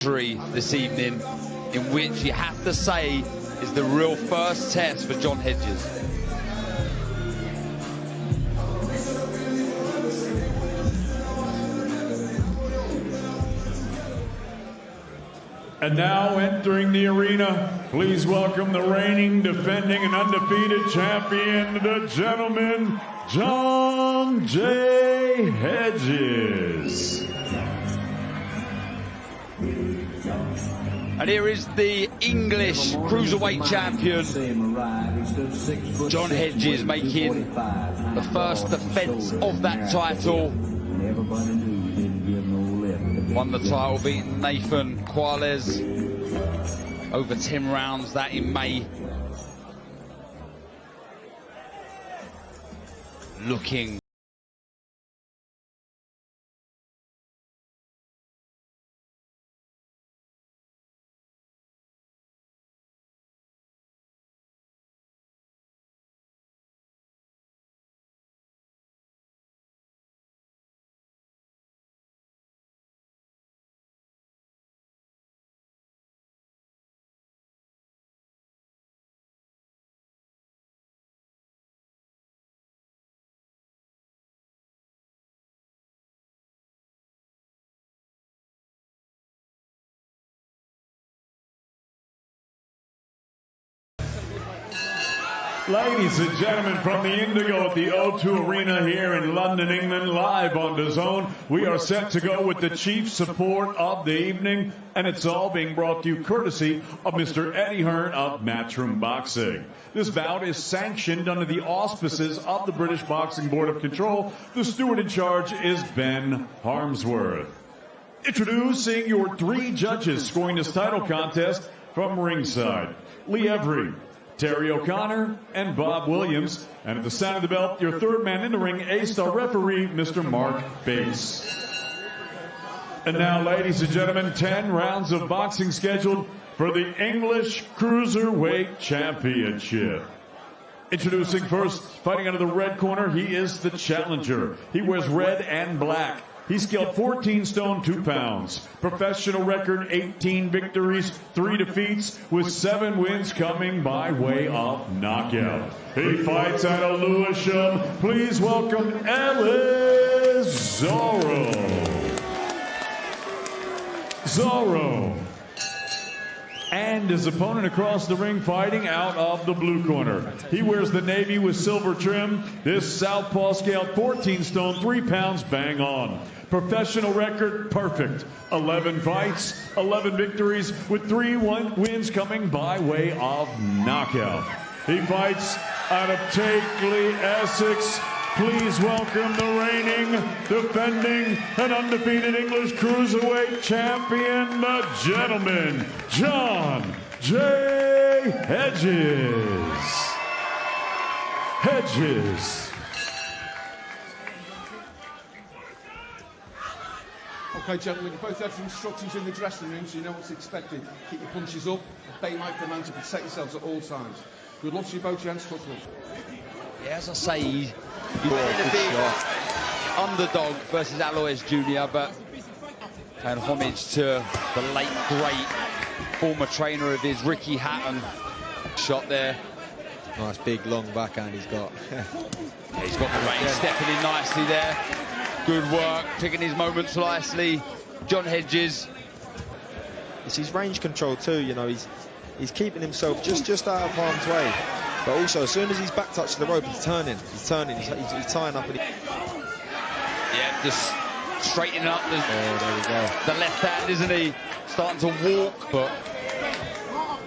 This evening, in which you have to say is the real first test for John Hedges. And now entering the arena, please welcome the reigning, defending, and undefeated champion, the Gentleman John J. Hedges. And here is the English Cruiserweight champion, John Hedges, making the first defence of that title. Won the title, beating Nathan Quales over 10 rounds, that in May. Looking Ladies and gentlemen, from the Indigo at the O2 Arena here in London, England, live on DAZN, we are set to go with the chief support of the evening, and it's all being brought to you courtesy of Mr. Eddie Hearn of Matchroom Boxing. This bout is sanctioned under the auspices of the British Boxing Board of Control. The steward in charge is Ben Harmsworth. Introducing your three judges scoring this title contest from ringside: Lee Every, Terry O'Connor, and Bob Williams. And at the sound of the bell, your third man in the ring, A-star referee, Mr. Mark Bates. And now, ladies and gentlemen, 10 rounds of boxing scheduled for the English Cruiserweight Championship. Introducing first, fighting out of the red corner, he is the challenger. He wears red and black. He's scaled 14 stone, 2 pounds. Professional record, 18 victories, 3 defeats, with 7 wins coming by way of knockout. He fights out of Lewisham. Please welcome Ellis Zorro. And his opponent across the ring, fighting out of the blue corner. He wears the navy with silver trim. This southpaw scaled 14 stone, 3 pounds, bang on. Professional record, perfect. 11 fights, 11 victories, with 3 wins coming by way of knockout. He fights out of Takeley, Essex. Please welcome the reigning, defending, and undefeated English Cruiserweight champion, the Gentleman John J. Hedges. Okay, gentlemen, you both have some instructions in the dressing room, so you know what's expected. Keep your punches up, obey my commands, and protect yourselves at all times. Good luck to you both, gents. Tough luck. Yeah, as I say, he's a big underdog versus Alois Jr., but paying homage to the late, great former trainer of his, Ricky Hatton. Shot there. Nice big long backhand he's got. Yeah, he's got the range, stepping in nicely there. Good work, picking his moments nicely. John Hedges. It's his range control too, you know, he's keeping himself just out of harm's way. But also, as soon as he's back touched the rope, he's turning, he's tying up. And Yeah, just straightening up there we go. The left hand, isn't he? Starting to walk, but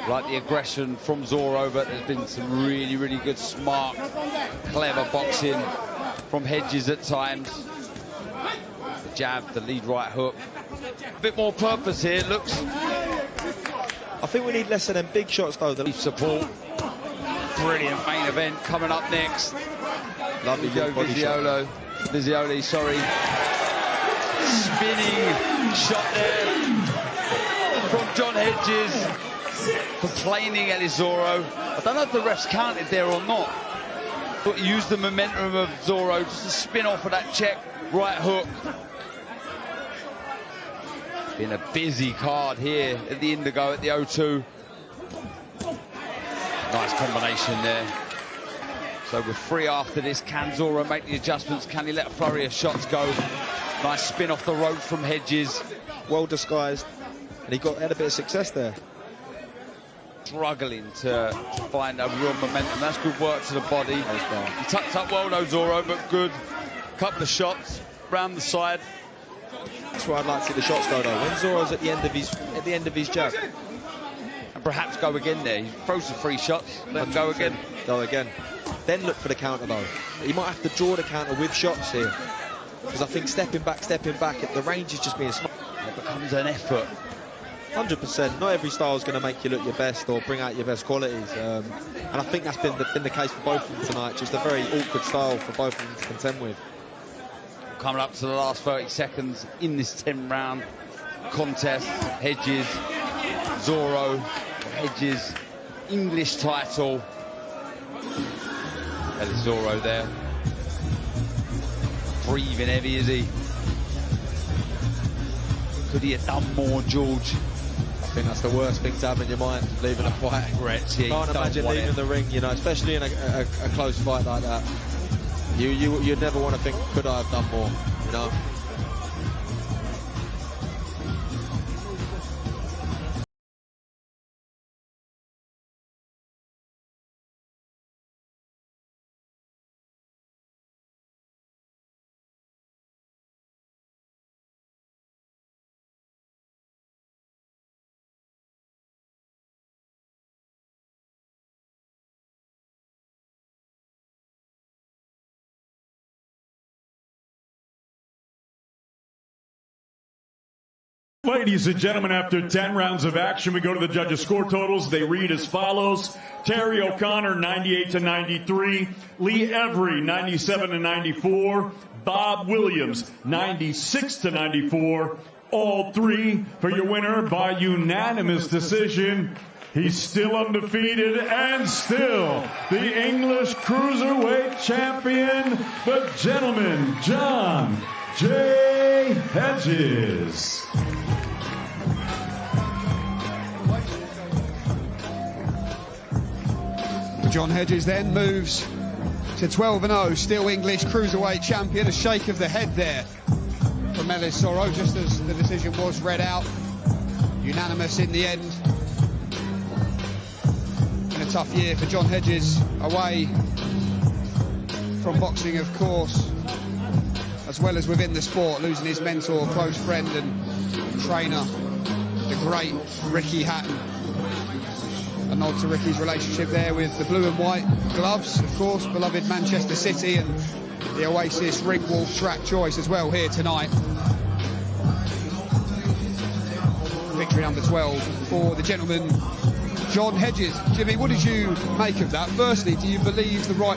like the aggression from Zorro, but there's been some really, really good, smart, clever boxing from Hedges at times. The jab, the lead right hook. A bit more purpose here, looks. I think we need less of them big shots, though. The support. Brilliant main event coming up next. Lovely Vizioli, sorry. Spinning shot there from John Hedges. Complaining Ellis Zorro. I don't know if the refs counted there or not. But use the momentum of Zorro just to spin off of that check right hook. Been a busy card here at the Indigo at the O2. Nice combination there. So we're free after this. Can Zorro make the adjustments? Can he let a flurry of shots go? Nice spin off the rope from Hedges. Well disguised, and he had a bit of success there. Struggling to find a real momentum. That's good work to the body. He tucked up well though, Zorro, but good. Couple of shots round the side. That's where I'd like to see the shots go though. When Zorro's at the end of his jab, and perhaps go again there. He throws some free shots, let him go again. Go again. Then look for the counter though. He might have to draw the counter with shots here, because I think stepping back, the range is just being smart. It becomes an effort. 100%. Not every style is going to make you look your best or bring out your best qualities, and I think that's been the case for both of them tonight. Just a very awkward style for both of them to contend with. Coming up to the last 30 seconds in this 10-round contest. Hedges, Zorro, Hedges, English title. Ellis Zorro there. Breathing heavy, is he? Could he have done more, George? I think that's the worst thing to have in your mind, leaving a fight. Regrets, yeah, Can't imagine leaving the ring, you know, especially in a close fight like that. You'd never want to think, could I have done more, you know? Ladies and gentlemen, after 10 rounds of action, we go to the judges' score totals. They read as follows. Terry O'Connor, 98-93. Lee Every, 97-94. Bob Williams, 96-94. All three for your winner by unanimous decision. He's still undefeated and still the English Cruiserweight Champion, the Gentleman John J. Hedges. John Hedges then moves to 12-0, still English Cruiserweight Champion. A shake of the head there from Ellis Zorro, just as the decision was read out. Unanimous in the end. Been a tough year for John Hedges, away from boxing, of course, as well as within the sport, losing his mentor, close friend and trainer, the great Ricky Hatton. A nod to Ricky's relationship there with the blue and white gloves, of course, beloved Manchester City, and the Oasis Ringwalk track choice as well here tonight. Victory number 12 for the Gentleman John Hedges. Jimmy, what did you make of that? Firstly, do you believe the right